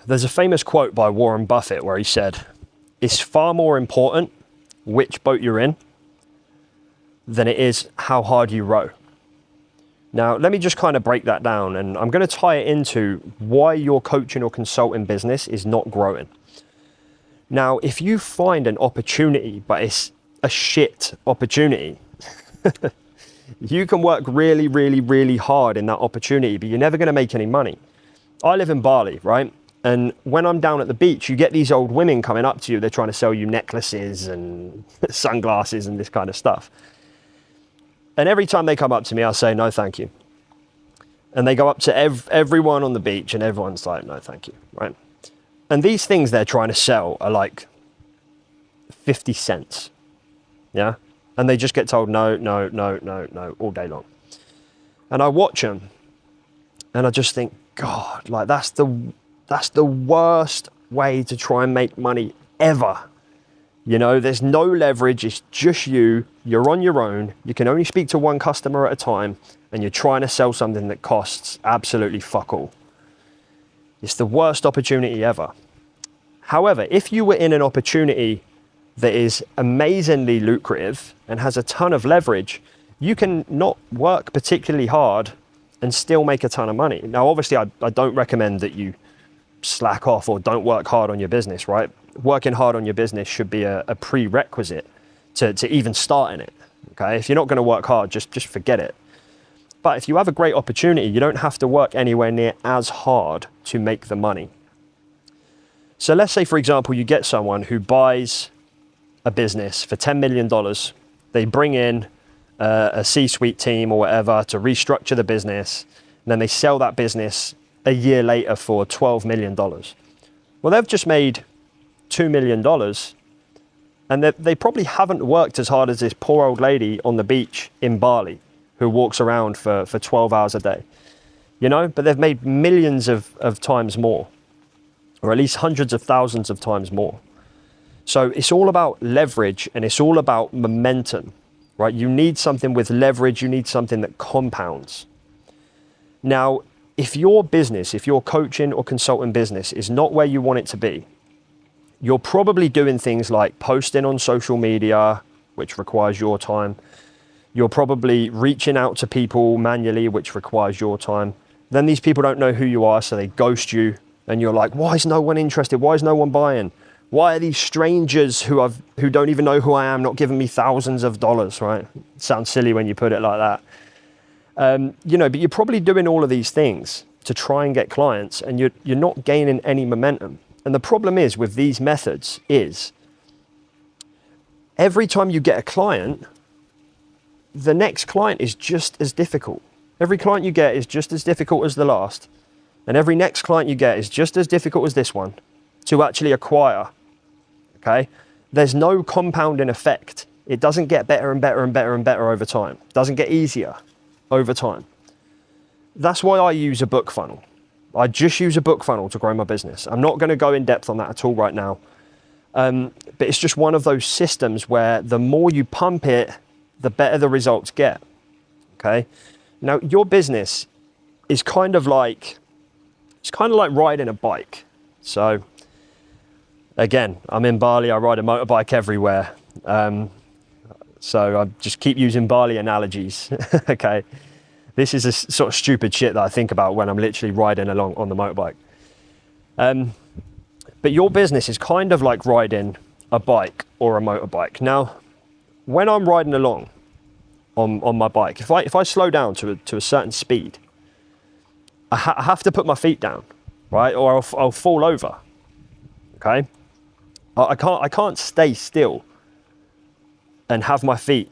There's a famous quote by Warren Buffett where he said, "It's far more important which boat you're in than it is how hard you row." Now, let me just kind of break that down, and I'm going to tie it into why your coaching or consulting business is not growing. Now, if you find an opportunity, but it's a shit opportunity, you can work really, really, really hard in that opportunity, but you're never going to make any money. I live in Bali, right? And when I'm down at the beach, you get these old women coming up to you. They're trying to sell you necklaces and sunglasses and this kind of stuff. And every time they come up to me, I'll say, "No, thank you." And they go up to everyone on the beach and everyone's like, "No, thank you," right? And these things they're trying to sell are like 50 cents, yeah? And they just get told, no, no, no, no, no, all day long. And I watch them and I just think, God, like that's the worst way to try and make money ever. You know, there's no leverage, it's just you're on your own, you can only speak to one customer at a time, and you're trying to sell something that costs absolutely fuck all. It's the worst opportunity ever. However, if you were in an opportunity that is amazingly lucrative and has a ton of leverage, you can not work particularly hard and still make a ton of money. Now, obviously, I don't recommend that you slack off or don't work hard on your business, right? Working hard on your business should be a prerequisite to even starting it, okay? If you're not going to work hard, just forget it. But if you have a great opportunity, you don't have to work anywhere near as hard to make the money. So let's say, for example, you get someone who buys a business for $10 million. They bring in a C-suite team or whatever to restructure the business, and then they sell that business a year later for $12 million. Well, they've just made $2 million, and they probably haven't worked as hard as this poor old lady on the beach in Bali who walks around for 12 hours a day, you know, but they've made millions of times more, or at least hundreds of thousands of times more. So it's all about leverage and it's all about momentum, right? You need something with leverage, you need something that compounds. Now, if your business, if your coaching or consulting business is not where you want it to be, you're probably doing things like posting on social media, which requires your time. You're probably reaching out to people manually, which requires your time. Then these people don't know who you are, so they ghost you. And you're like, why is no one interested? Why is no one buying? Why are these strangers who don't even know who I am not giving me thousands of dollars, right? It sounds silly when you put it like that. You know, but you're probably doing all of these things to try and get clients, and you're not gaining any momentum. And the problem is with these methods is every time you get a client, the next client is just as difficult. Every client you get is just as difficult as the last. And every next client you get is just as difficult as this one to actually acquire, okay? There's no compounding effect. It doesn't get better and better and better and better over time. It doesn't get easier over time. That's why I use a book funnel. I just use a book funnel to grow my business. I'm not going to go in depth on that at all right now. But it's just one of those systems where the more you pump it, the better the results get, okay? Now, your business is kind of like riding a bike. So again, I'm in Bali, I ride a motorbike everywhere. So I just keep using Bali analogies, okay? This is a sort of stupid shit that I think about when I'm literally riding along on the motorbike. But your business is kind of like riding a bike or a motorbike. Now, when I'm riding along on my bike, if I slow down to a certain speed, I have to put my feet down, right? Or I'll fall over, okay? I can't stay still and have my feet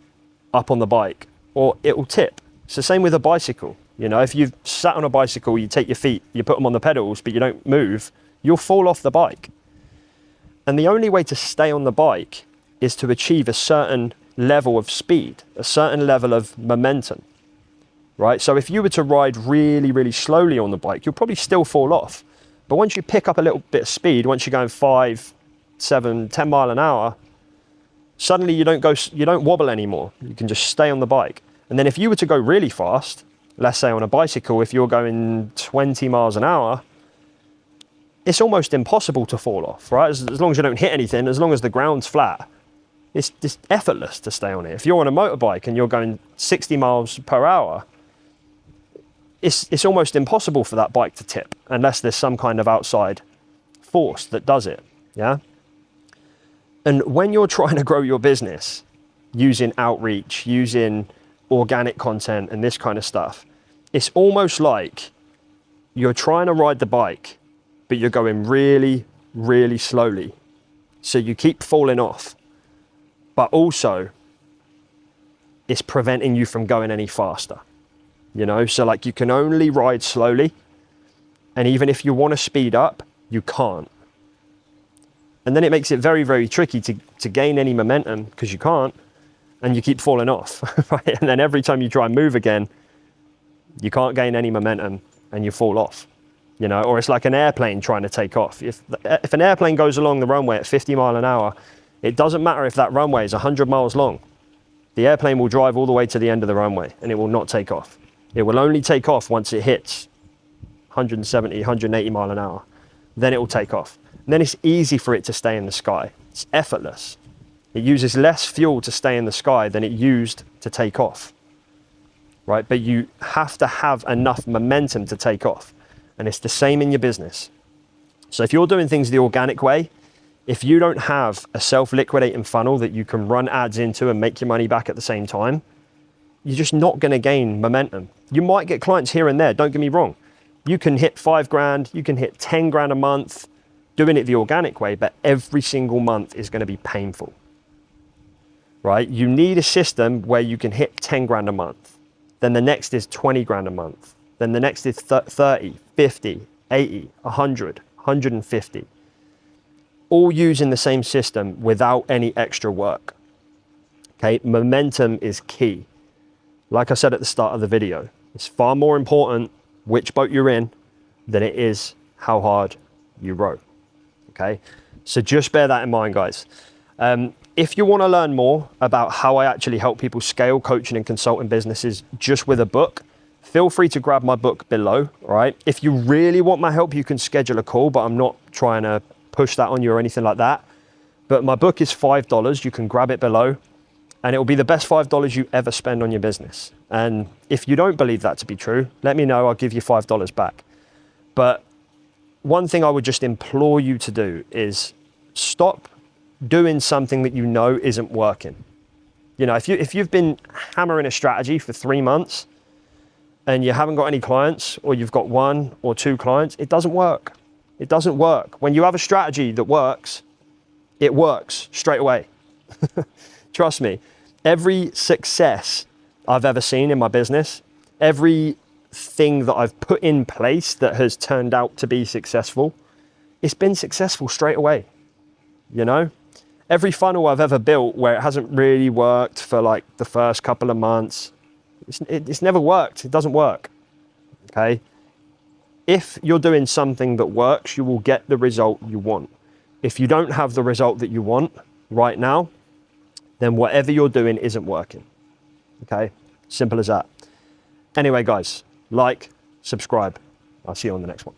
up on the bike, or it will tip. It's the same with a bicycle. You know, if you've sat on a bicycle, you take your feet, you put them on the pedals, but you don't move, you'll fall off the bike. And the only way to stay on the bike is to achieve a certain level of speed, a certain level of momentum, right? So if you were to ride really, really slowly on the bike, you'll probably still fall off. But once you pick up a little bit of speed, once you're going 5, 7, 10 mile an hour, suddenly you don't wobble anymore. You can just stay on the bike. And then if you were to go really fast, let's say on a bicycle, if you're going 20 miles an hour, it's almost impossible to fall off, right? As long as you don't hit anything, as long as the ground's flat, it's just effortless to stay on it. If you're on a motorbike and you're going 60 miles per hour, it's almost impossible for that bike to tip unless there's some kind of outside force that does it, yeah? And when you're trying to grow your business using outreach, using organic content and this kind of stuff, it's almost like you're trying to ride the bike, but you're going really, really slowly. So you keep falling off, but also it's preventing you from going any faster, you know? So like you can only ride slowly, and even if you want to speed up, you can't. And then it makes it very, very tricky to gain any momentum because you can't, and you keep falling off, right? And then every time you try and move again, you can't gain any momentum and you fall off, you know? Or it's like an airplane trying to take off. If an airplane goes along the runway at 50 miles an hour, it doesn't matter if that runway is 100 miles long. The airplane will drive all the way to the end of the runway and it will not take off. It will only take off once it hits 170, 180 miles an hour. Then it will take off. And then it's easy for it to stay in the sky. It's effortless. It uses less fuel to stay in the sky than it used to take off, right? But you have to have enough momentum to take off. And it's the same in your business. So if you're doing things the organic way, if you don't have a self-liquidating funnel that you can run ads into and make your money back at the same time, you're just not going to gain momentum. You might get clients here and there, don't get me wrong. You can hit 5 grand, you can hit 10 grand a month doing it the organic way, but every single month is going to be painful, right? You need a system where you can hit 10 grand a month. Then the next is 20 grand a month. Then the next is 30, 50, 80, 100, 150. All using the same system without any extra work. Okay, momentum is key. Like I said at the start of the video, it's far more important which boat you're in than it is how hard you row. Okay, so just bear that in mind, guys. If you want to learn more about how I actually help people scale coaching and consulting businesses just with a book, feel free to grab my book below, all right? If you really want my help, you can schedule a call, but I'm not trying to push that on you or anything like that. But my book is $5. You can grab it below, and it will be the best $5 you ever spend on your business. And if you don't believe that to be true, let me know, I'll give you $5 back. But one thing I would just implore you to do is stop doing something that you know isn't working. You know, if you've been hammering a strategy for 3 months and you haven't got any clients, or you've got 1 or 2 clients, it doesn't work. It doesn't work. When you have a strategy that works, it works straight away. Trust me, every success I've ever seen in my business, every thing that I've put in place that has turned out to be successful, it's been successful straight away, you know? Every funnel I've ever built where it hasn't really worked for like the first couple of months, it's never worked. It doesn't work, okay? If you're doing something that works, you will get the result you want. If you don't have the result that you want right now, then whatever you're doing isn't working, okay? Simple as that. Anyway, guys, like, subscribe. I'll see you on the next one.